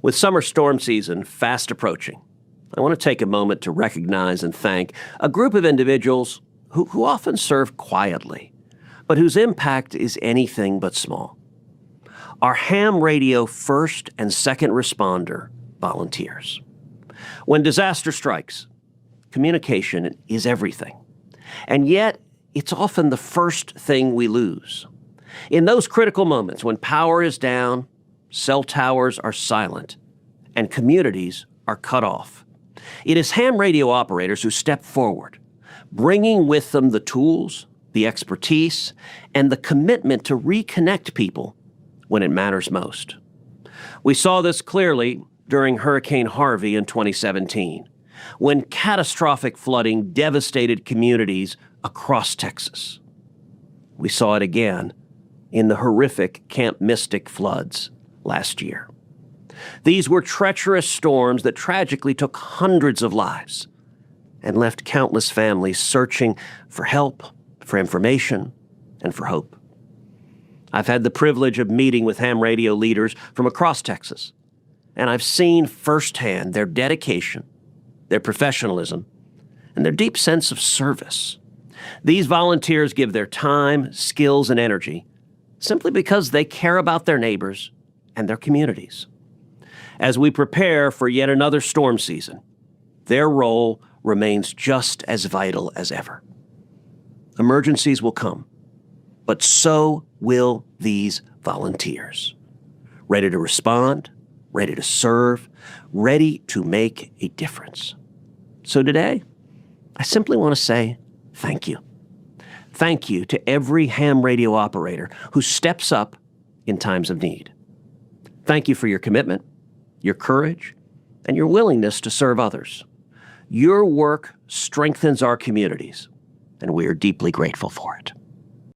With summer storm season fast approaching, I want to take a moment to recognize and thank a group of individuals who often serve quietly, but whose impact is anything but small. Our ham radio first and second responder volunteers. When disaster strikes, communication is everything. And yet, it's often the first thing we lose. In those critical moments when power is down, cell towers are silent, and communities are cut off, it is ham radio operators who step forward, bringing with them the tools, the expertise, and the commitment to reconnect people when it matters most. We saw this clearly during Hurricane Harvey in 2017, when catastrophic flooding devastated communities across Texas. We saw it again in the horrific Camp Mystic floods last year. These were treacherous storms that tragically took hundreds of lives and left countless families searching for help, for information, and for hope. I've had the privilege of meeting with ham radio leaders from across Texas, and I've seen firsthand their dedication, their professionalism, and their deep sense of service. These volunteers give their time, skills, and energy simply because they care about their neighbors and their communities. As we prepare for yet another storm season, their role remains just as vital as ever. Emergencies will come, but so will these volunteers, ready to respond, ready to serve, ready to make a difference. So today, I simply want to say thank you. Thank you to every ham radio operator who steps up in times of need. Thank you for your commitment, your courage, and your willingness to serve others. Your work strengthens our communities, and we are deeply grateful for it.